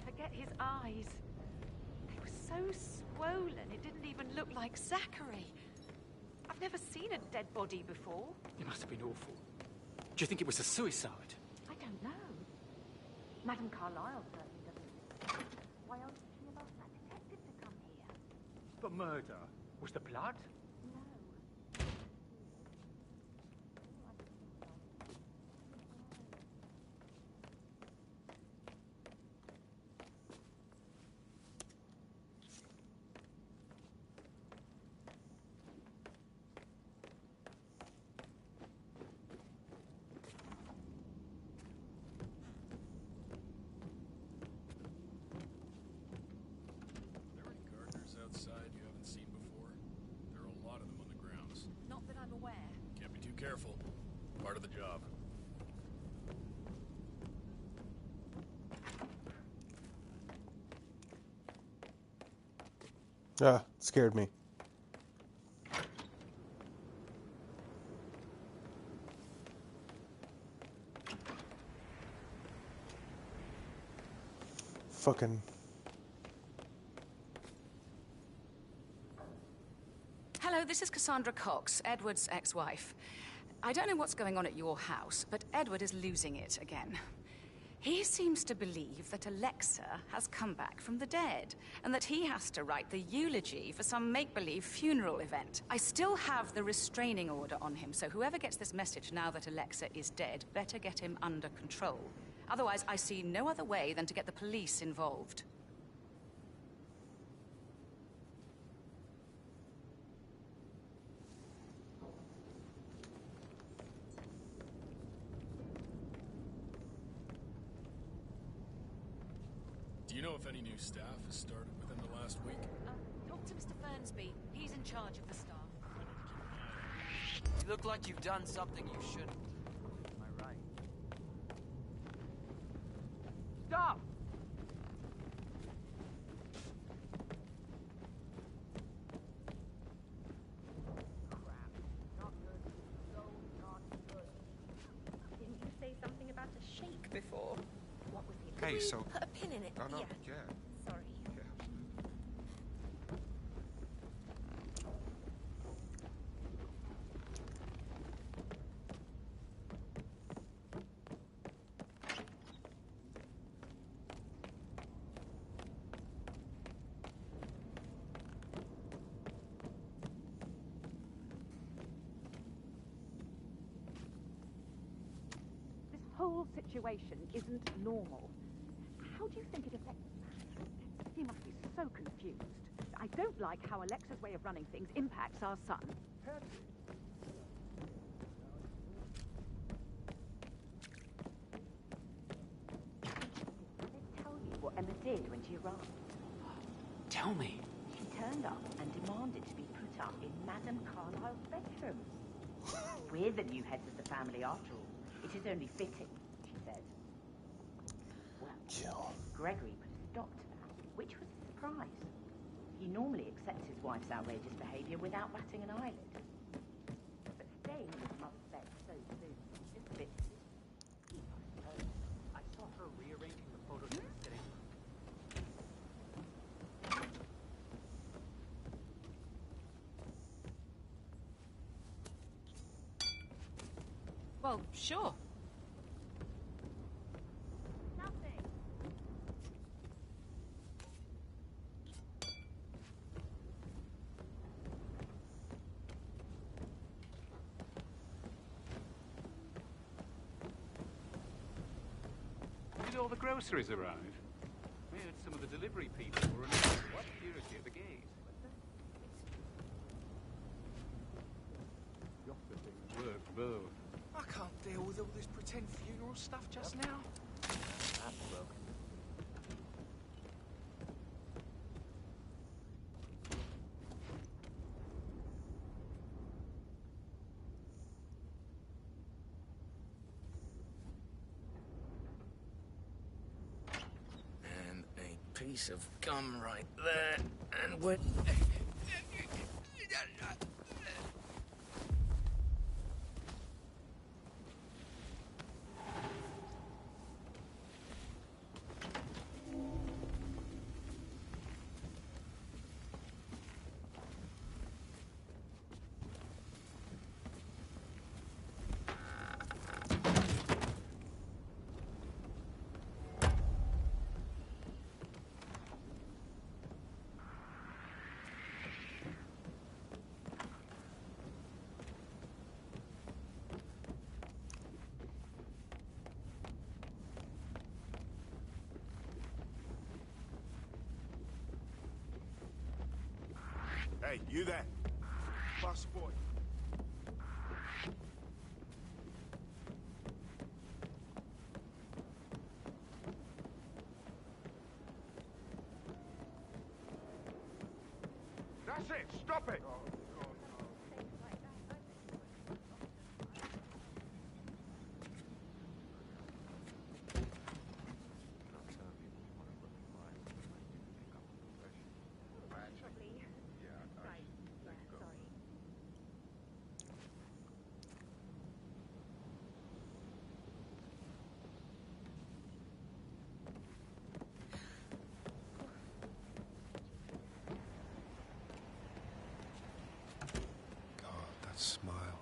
Forget his eyes. They were so swollen, it didn't even look like Zachary. I've never seen a dead body before. It must have been awful. Do you think it was a suicide? I don't know. Madame Carlyle certainly doesn't. Why else did she have asked that detective to come here? The murder? Was the blood? No. Outside you haven't seen before? There are a lot of them on the grounds. Not that I'm aware. Can't be too careful. Part of the job. Ah, scared me. Fucking... Hello, this is Cassandra Cox, Edward's ex-wife. I don't know what's going on at your house, but Edward is losing it again. He seems to believe that Alexa has come back from the dead, and that he has to write the eulogy for some make-believe funeral event. I still have the restraining order on him, so whoever gets this message now that Alexa is dead better get him under control. Otherwise, I see no other way than to get the police involved. Do you know if any new staff has started within the last week? Talk to Mr. Fernsby. He's in charge of the staff. You look like you've done something you shouldn't. Am I right? Stop! Didn't you say something about a shake before? What was it? Hey, Could we so- put a pin in it? No, no, Yeah. yeah. Sorry. Yeah. This whole situation isn't normal. How do you think it affects Matt? He must be so confused. I don't like how Alexa's way of running things impacts our son. Let's tell you what Emma did when she arrived. Tell me. She turned up and demanded to be put up in Madame Carlyle's bedroom. We're the new heads of the family after all. It is only fitting, she said. Well, Gregory put a stop to that, which was a surprise. He normally accepts his wife's outrageous behaviour without batting an eyelid. But staying in his mother's bed so soon is just a bit... I saw her rearranging the photos yesterday. Well, sure. Did all the groceries arrive? We heard some of the delivery people were annoyed. What purity of the gate? Work, though. I can't deal with all this pretend funeral stuff just now. And a piece of gum right there. And what? Hey, you there? Boss boy. That's it. Stop it. Smile.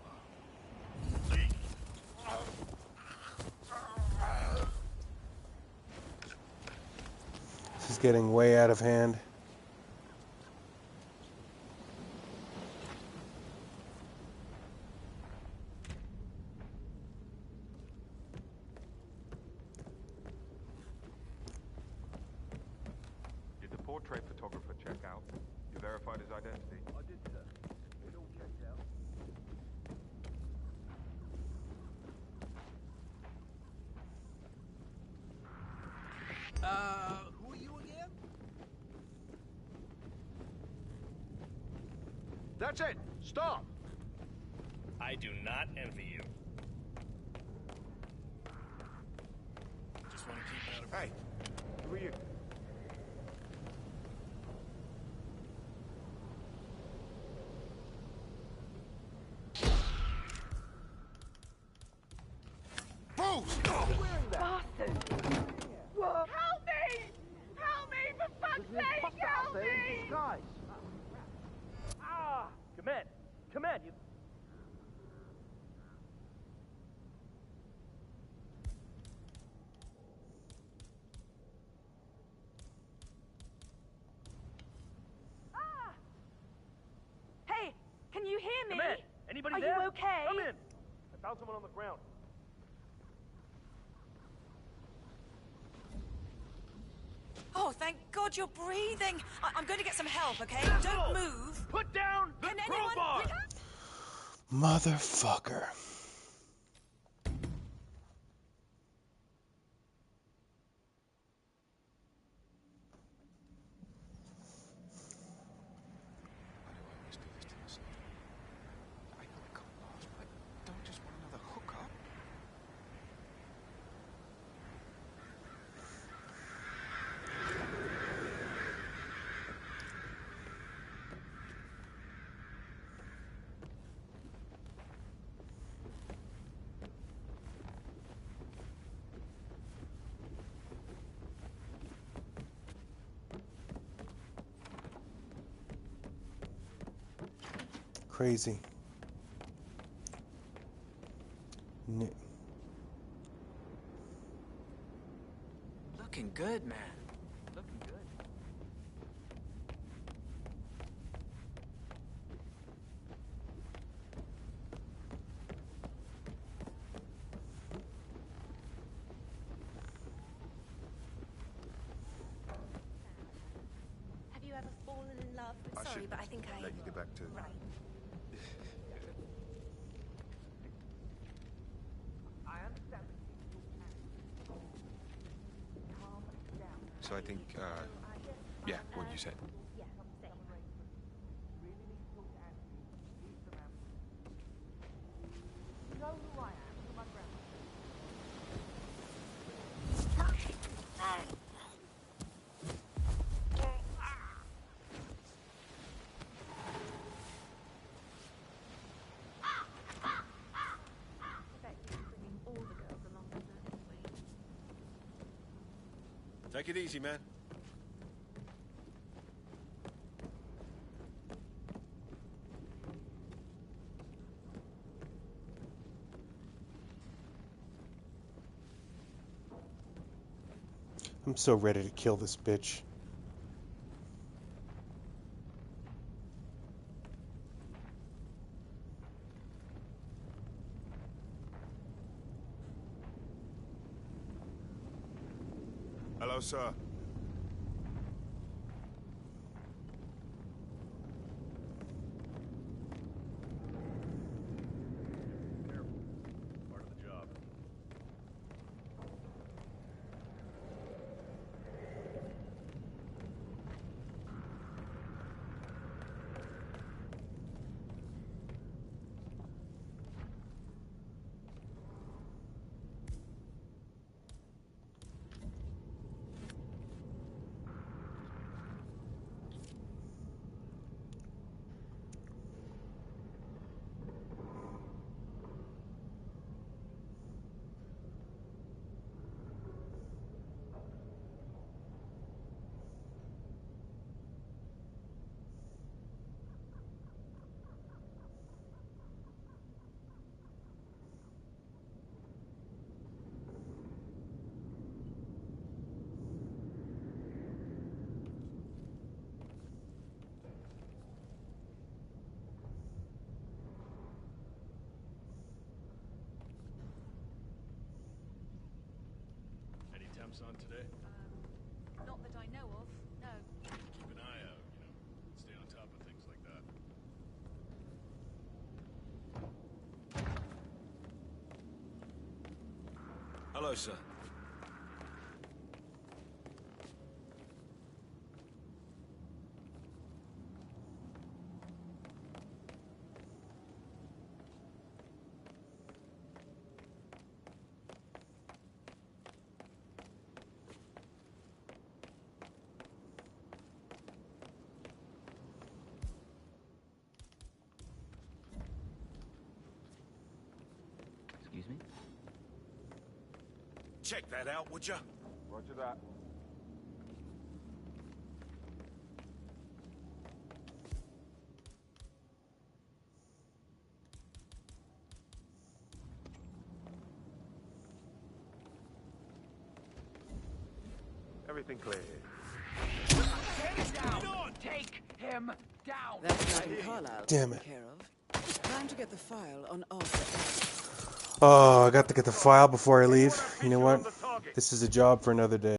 is getting way out of hand. Did the portrait photographer check out? You verified his identity? I did, sir. It all checked out. Who are you again? That's it! Stop! I do not envy you. Just want to keep out of... Hey, who are you? Bastard! Help me! Help me, for fuck's sake! Help me! Guys! Ah! Come in! Come in! You... Ah! Hey, can you hear me? Come in! Anybody Are there? you okay? Come in! I found someone on the ground. Oh, thank God you're breathing. I'm going to get some help, okay? Don't move. Put down the crowbar! Motherfucker. Crazy. Looking good, man. Looking good. Have you ever fallen in love? I Sorry, should but I think I... let you get back to... Right. I understand. So I think, yeah, what you said. Yeah, same. You know who I am? You're my grandma. Take it easy, man. I'm so ready to kill this bitch. Hello, sir. Part of the job. cops on today? Not that I know of, no. Keep an eye out, you know. Stay on top of things like that. Hello, sir. Excuse me? Check that out, would ya? Roger that. Everything clear here. Get him down! Take him down! That's Madam Carlyle Damn taken it. care of. Time to get the file on Arthur. Oh, I got to get the file before I leave. You know what? This is a job for another day.